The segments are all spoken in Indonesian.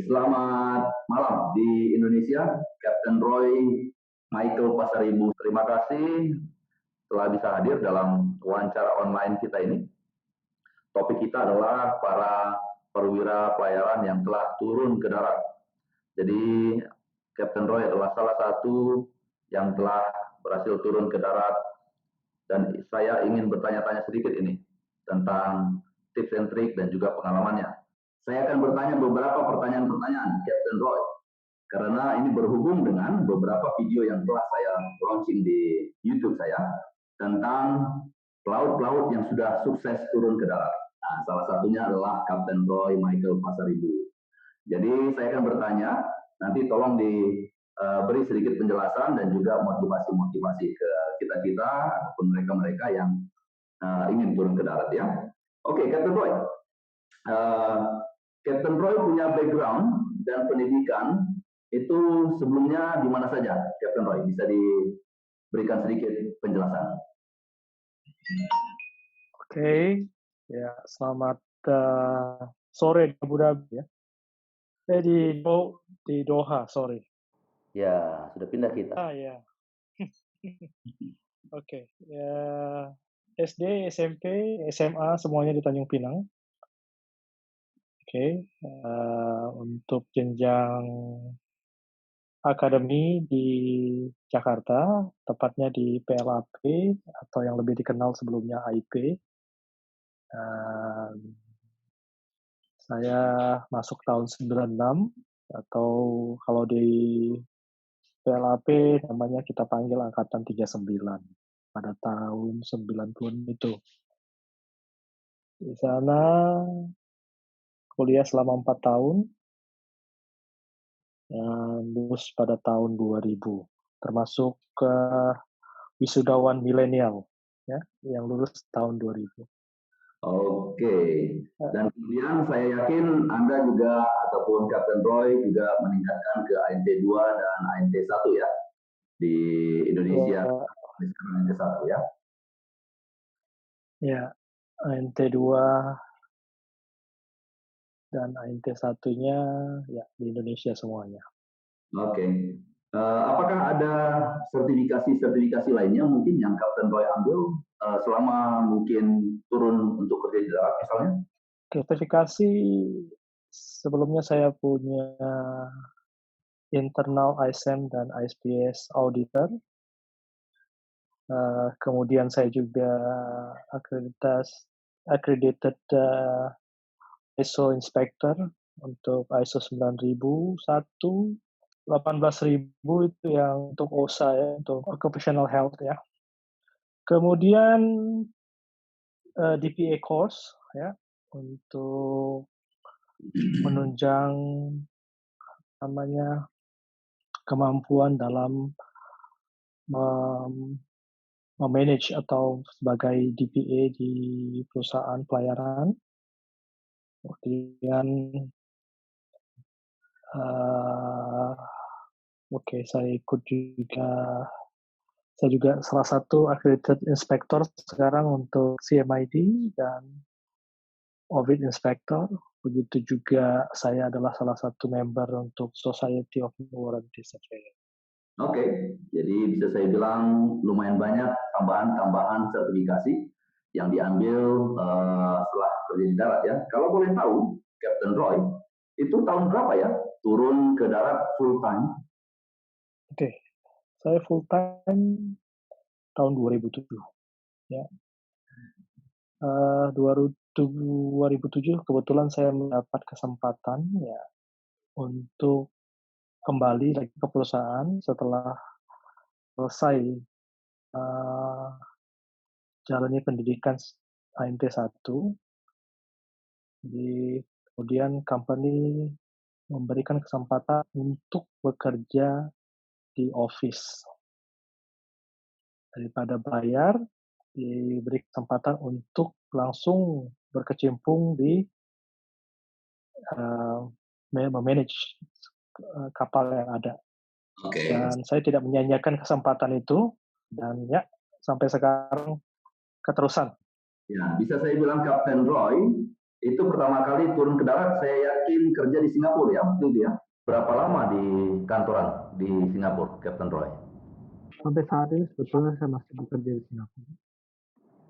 Selamat malam di Indonesia, Captain Roy Michael Pasaribu. Terima kasih telah bisa hadir dalam wawancara online kita ini. Topik kita adalah para perwira pelayaran yang telah turun ke darat. Jadi, Captain Roy adalah salah satu yang telah berhasil turun ke darat, dan saya ingin bertanya-tanya sedikit ini tentang tips and trik dan juga pengalamannya. Saya akan bertanya beberapa pertanyaan-pertanyaan, Captain Roy, karena ini berhubung dengan beberapa video yang telah saya launching di YouTube saya tentang pelaut-pelaut yang sudah sukses turun ke darat. Nah, salah satunya adalah Captain Roy Michael Pasaribu. Jadi saya akan bertanya, nanti tolong diberi sedikit penjelasan dan juga motivasi-motivasi ke kita-kita ataupun mereka-mereka yang ingin turun ke darat ya. Oke, Captain Roy. Captain Roy punya background dan pendidikan itu sebelumnya di mana saja, Captain Roy? Bisa diberikan sedikit penjelasan. Oke, ya selamat sore di Abu Dhabi ya. Di Doha, sorry. Ya, sudah pindah kita. Ya. Oke, ya SD, SMP, SMA semuanya di Tanjung Pinang. Oke, untuk jenjang akademi di Jakarta, tepatnya di PLAP atau yang lebih dikenal sebelumnya AIP. Saya masuk tahun 96, atau kalau di PLAP namanya kita panggil Angkatan 39 pada tahun 90 itu. Di sana kuliah selama 4 tahun, dan lulus pada tahun 2000, termasuk wisudawan milenial ya, yang lulus tahun 2000. Oke, dan kemudian saya yakin Anda juga ataupun Captain Roy juga meningkatkan ke ANT 2 dan ANT 1 ya di Indonesia. ANT 1 ya. Ya, ANT 2 dan ANT 1-nya ya di Indonesia semuanya. Oke. Apakah ada sertifikasi lainnya mungkin yang Captain Roy ambil selama mungkin turun untuk kerja di darat misalnya? Sertifikasi sebelumnya saya punya internal ISEM dan ISPS auditor. Kemudian saya juga accredited ISO inspector untuk ISO 9001, 18.000 itu yang untuk OSHA ya, untuk occupational health ya. Kemudian DPA course ya, untuk menunjang namanya kemampuan dalam memanage atau sebagai DPA di perusahaan pelayaran. Kemudian saya juga salah satu accredited inspector sekarang untuk CMID dan Audit Inspector. Begitu juga saya adalah salah satu member untuk Society of Warranty Surveyor. Oke, jadi bisa saya bilang lumayan banyak tambahan sertifikasi yang diambil setelah kerja di darat ya. Kalau boleh tahu, Captain Roy, itu tahun berapa ya turun ke darat full time? Oke, saya full time tahun 2007 ya. 2007 kebetulan saya mendapat kesempatan ya untuk kembali lagi ke perusahaan setelah selesai jalani pendidikan ANT 1. Kemudian company memberikan kesempatan untuk bekerja di office. Daripada bayar, diberi kesempatan untuk langsung berkecimpung di memanage kapal yang ada. Oke. Dan saya tidak menyanyiakan kesempatan itu, dan ya sampai sekarang keterusan. Ya, bisa saya bilang Captain Roy Itu pertama kali turun ke darat, saya yakin kerja di Singapura ya, waktu itu ya. Berapa lama di kantoran di Singapura, Captain Roy? Sampai saat ini sebetulnya saya masih bekerja di Singapura.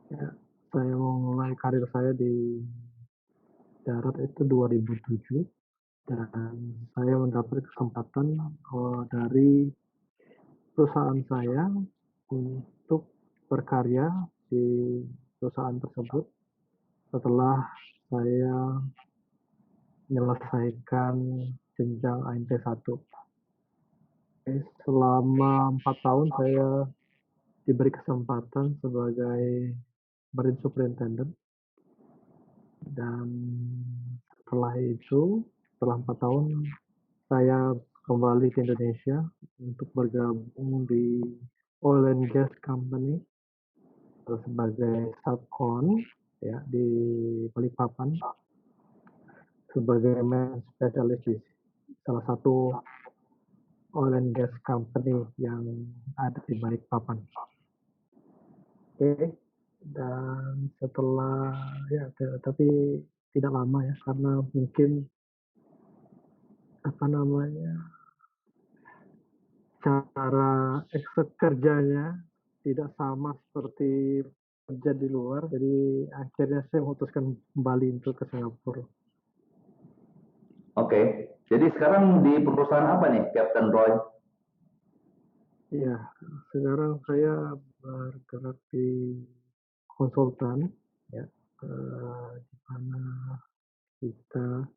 Ya, saya mulai karir saya di darat itu 2007 dan saya mendapat kesempatan dari perusahaan saya untuk berkarya di perusahaan tersebut setelah saya menyelesaikan jenjang ANT 1. Selama 4 tahun saya diberi kesempatan sebagai Marine Superintendent dan setelah 4 tahun saya kembali ke Indonesia untuk bergabung di Oil and Gas Company sebagai subcon ya di Balikpapan sebagai main spesialis di salah satu oil and gas company yang ada di Balikpapan. Oke, dan setelah ya tapi tidak lama ya karena mungkin apa namanya cara kerjanya tidak sama seperti kerja di luar, jadi akhirnya saya memutuskan kembali untuk ke Singapura. Oke, jadi sekarang di perusahaan apa nih, Captain Roy? Iya, sekarang saya bergerak di konsultan, ya, di mana kita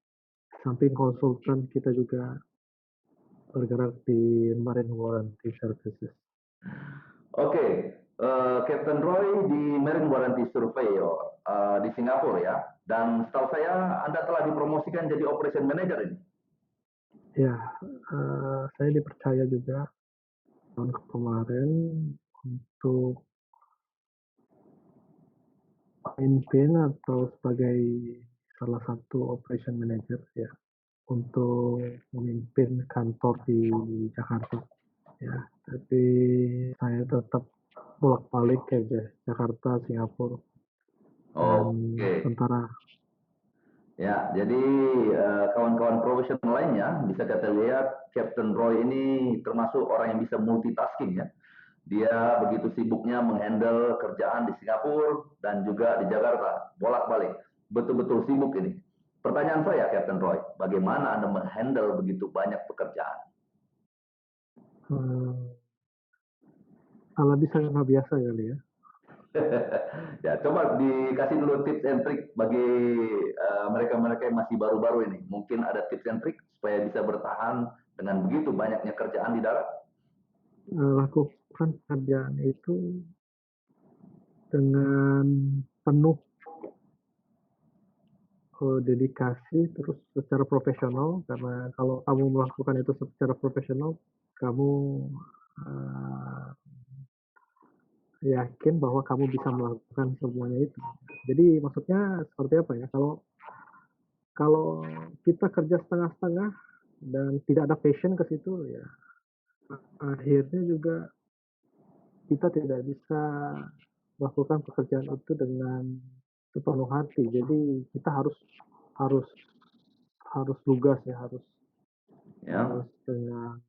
samping konsultan kita juga bergerak di Marine Warranty Services. Oke, Captain Roy di Marine Warranty Surveyor di Singapura ya. Dan setahu saya Anda telah dipromosikan jadi Operation Manager ini. Ya, saya dipercaya juga tahun kemarin untuk memimpin atau sebagai salah satu operation manager ya untuk memimpin kantor di Jakarta ya, tapi saya tetap bolak-balik ke Jakarta, Singapura dan Oke. sementara Ya, jadi kawan-kawan profesional lainnya bisa kita lihat Captain Roy ini termasuk orang yang bisa multitasking ya. Dia begitu sibuknya menghandle kerjaan di Singapura dan juga di Jakarta, bolak-balik. Betul-betul sibuk ini. Pertanyaan saya, Captain Roy, bagaimana Anda menghandle begitu banyak pekerjaan? ala bisa nggak biasa kali ya. Ya, coba dikasih dulu tips and trick bagi mereka-mereka yang masih baru-baru ini. Mungkin ada tips and trick supaya bisa bertahan dengan begitu banyaknya kerjaan di darat. Lakukan pekerjaan itu dengan penuh dedikasi terus secara profesional, karena kalau kamu melakukan itu secara profesional kamu yakin bahwa kamu bisa melakukan semuanya itu. Jadi maksudnya seperti apa ya, kalau kita kerja setengah-setengah dan tidak ada passion ke situ ya akhirnya juga kita tidak bisa melakukan pekerjaan itu dengan sepenuh hati. Jadi kita harus harus harus lugas ya, harus Ya, dengan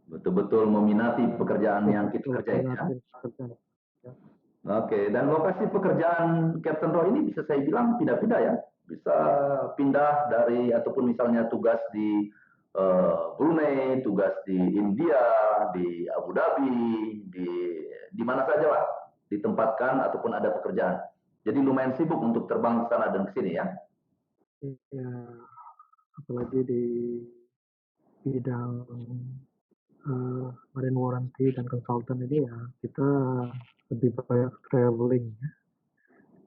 betul-betul meminati pekerjaan yang kita kerjain ya. pekerjaan. Ya. Oke, dan lokasi pekerjaan Captain Roy ini bisa saya bilang pindah-pindah ya. Bisa pindah dari ataupun misalnya tugas di Brunei, tugas di India, di Abu Dhabi, di mana saja lah ditempatkan ataupun ada pekerjaan. Jadi lumayan sibuk untuk terbang ke sana dan ke sini ya. Ya, apalagi di bidang marine warranty dan consultant ini ya kita lebih banyak traveling ya.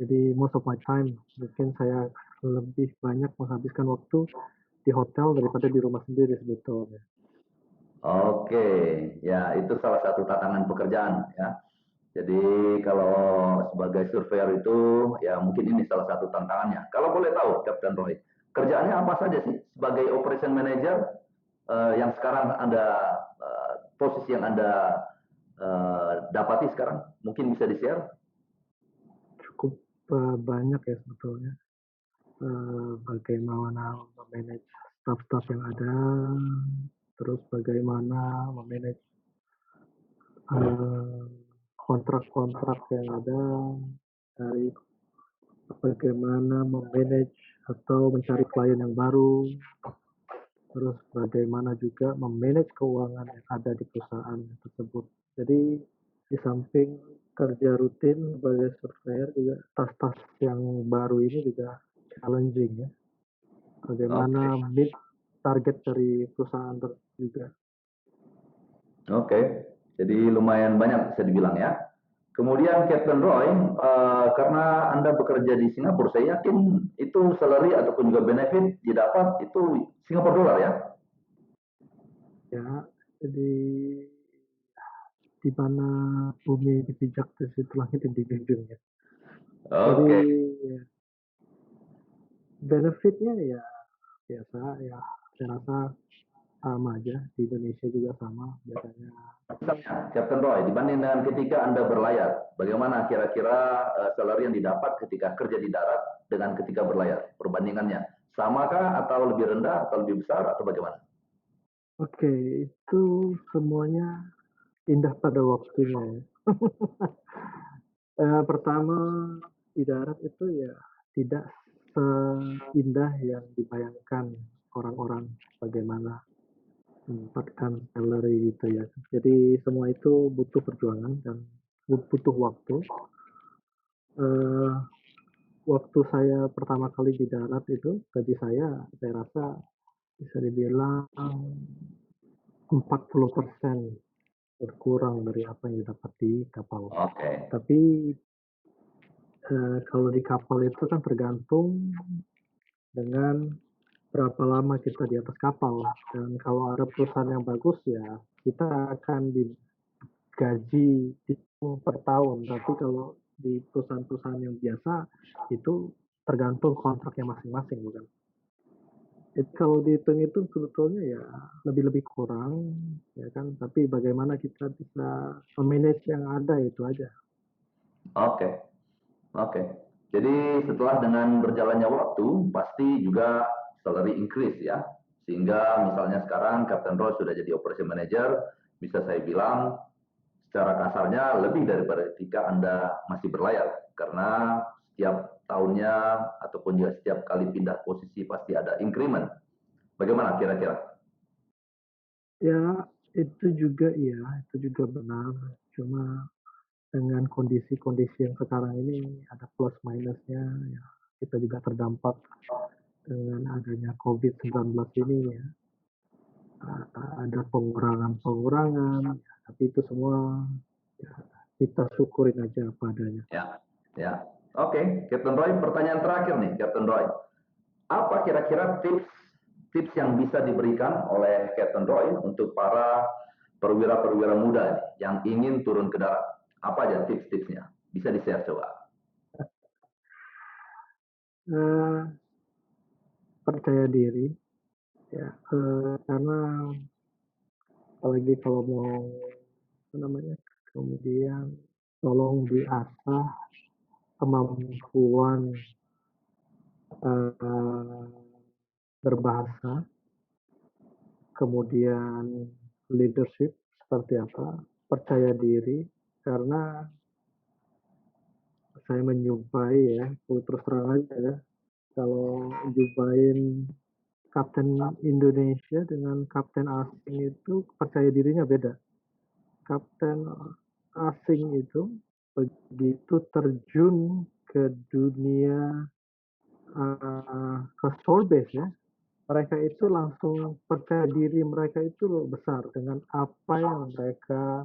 Jadi most of my time mungkin saya lebih banyak menghabiskan waktu di hotel daripada di rumah sendiri sebetulnya. Oke, ya itu salah satu tantangan pekerjaan ya. Jadi kalau sebagai surveyor itu ya mungkin ini salah satu tantangannya. Kalau boleh tahu, Captain Roy, kerjaannya apa saja sih sebagai operation manager yang sekarang Anda posisi yang Anda dapati sekarang? Mungkin bisa di-share? Cukup banyak ya sebetulnya. bagaimana memanage staff-staff yang ada, terus bagaimana memanage kontrak-kontrak yang ada, dari bagaimana memanage atau mencari klien yang baru, terus bagaimana juga memanage keuangan yang ada di perusahaan tersebut. Jadi di samping kerja rutin sebagai surveyor juga tas-tas yang baru ini juga challenging ya. Bagaimana meet target dari perusahaan juga. Oke, jadi lumayan banyak bisa dibilang ya. Kemudian Captain Roy, karena Anda bekerja di Singapura, saya yakin itu salary ataupun juga benefit didapat itu Singapura dolar ya? Ya, jadi di mana bumi dipijak di situ langit dijunjung ya. Jadi Oke. ya, benefitnya ya biasa ya, saya rasa sama aja, di Indonesia juga sama biasanya. Misalnya, Captain Roy, dibanding dengan ketika Anda berlayar, bagaimana kira-kira salary yang didapat ketika kerja di darat dengan ketika berlayar? Perbandingannya, samakah atau lebih rendah atau lebih besar atau bagaimana? Oke, itu semuanya indah pada waktunya ya. Pertama, di darat itu ya tidak seindah yang dibayangkan orang-orang bagaimana mendapatkan salary gitu ya. Jadi semua itu butuh perjuangan dan butuh waktu. Waktu saya pertama kali di darat itu, gaji saya rasa bisa dibilang 40% berkurang dari apa yang didapat di kapal. Oke. Tapi kalau di kapal itu kan tergantung dengan berapa lama kita di atas kapal. Dan kalau ada perusahaan yang bagus ya kita akan digaji per tahun. Tapi kalau di perusahaan-perusahaan yang biasa itu tergantung kontraknya masing-masing, bukan? Jadi kalau dihitung-hitung sebetulnya ya lebih-lebih kurang, ya kan? Tapi bagaimana kita bisa memanage yang ada itu aja. Oke, oke. Jadi setelah dengan berjalannya waktu, pasti juga salary increase ya. Sehingga misalnya sekarang Captain Roy sudah jadi operation manager, bisa saya bilang secara kasarnya lebih daripada ketika Anda masih berlayar. Karena setiap tahunnya ataupun juga setiap kali pindah posisi pasti ada increment. Bagaimana kira-kira? Ya, itu juga benar. Cuma dengan kondisi-kondisi yang sekarang ini ada plus minusnya, ya kita juga terdampak dengan adanya COVID-19 ini ya. Ada pengurangan-pengurangan, ya, tapi itu semua ya, kita syukurin aja apa adanya. Ya, ya. Oke, Captain Roy, pertanyaan terakhir nih, Captain Roy. Apa kira-kira tips yang bisa diberikan oleh Captain Roy untuk para perwira-perwira muda nih, yang ingin turun ke darat? Apa aja tips-tipsnya? Bisa di-share coba. Percaya diri ya, karena apalagi kalau mau apa namanya, kemudian tolong diasah kemampuan berbahasa, kemudian leadership seperti apa, percaya diri, karena saya menjumpai ya, terus terang aja ya, kalau jumpain kapten Indonesia dengan kapten asing itu percaya dirinya beda. Kapten asing itu begitu terjun ke dunia ke shore base ya, mereka itu langsung percaya diri mereka itu besar dengan apa yang mereka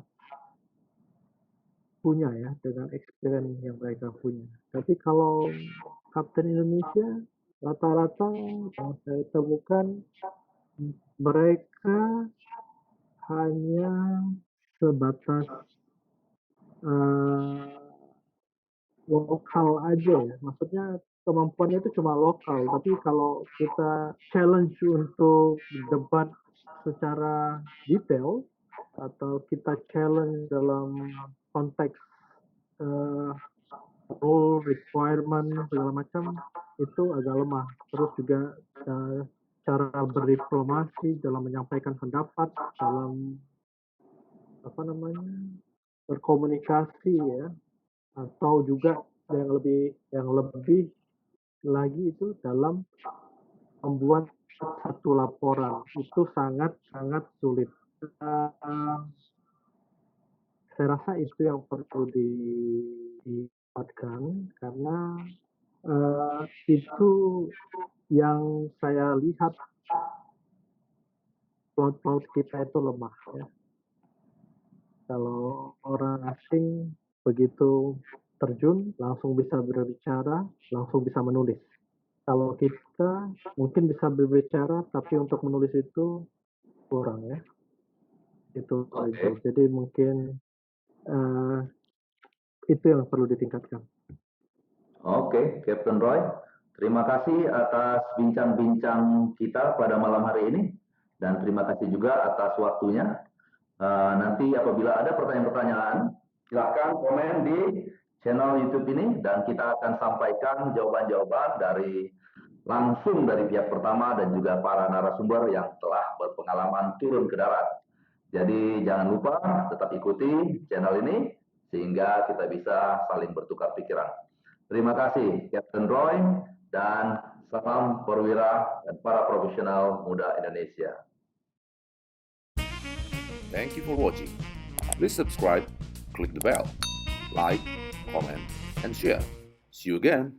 punya ya, dengan experience yang mereka punya. Tapi kalau kapten Indonesia rata-rata yang saya temukan mereka hanya sebatas lokal aja ya. Maksudnya kemampuannya itu cuma lokal. Tapi kalau kita challenge untuk debat secara detail atau kita challenge dalam konteks role requirement segala macam itu agak lemah. Terus juga cara berdiplomasi dalam menyampaikan pendapat, dalam berkomunikasi ya, atau juga yang lebih lagi itu dalam membuat satu laporan itu sangat sulit. Saya rasa itu yang perlu dikuatkan karena itu yang saya lihat pelaut kita itu lemah ya. Kalau orang asing begitu terjun langsung bisa berbicara, langsung bisa menulis. Kalau kita mungkin bisa berbicara tapi untuk menulis itu kurang ya. Itu saja. Jadi mungkin itu yang perlu ditingkatkan. Oke, Captain Roy. Terima kasih atas bincang-bincang kita pada malam hari ini. Dan terima kasih juga atas waktunya. Nanti apabila ada pertanyaan-pertanyaan, silakan komen di channel YouTube ini dan kita akan sampaikan jawaban-jawaban langsung dari pihak pertama dan juga para narasumber yang telah berpengalaman turun ke darat. Jadi jangan lupa tetap ikuti channel ini sehingga kita bisa saling bertukar pikiran. Terima kasih Captain Roy dan salam perwira dan para profesional muda Indonesia. Thank you for watching. Please subscribe, click the bell, like, comment, and share. See you again.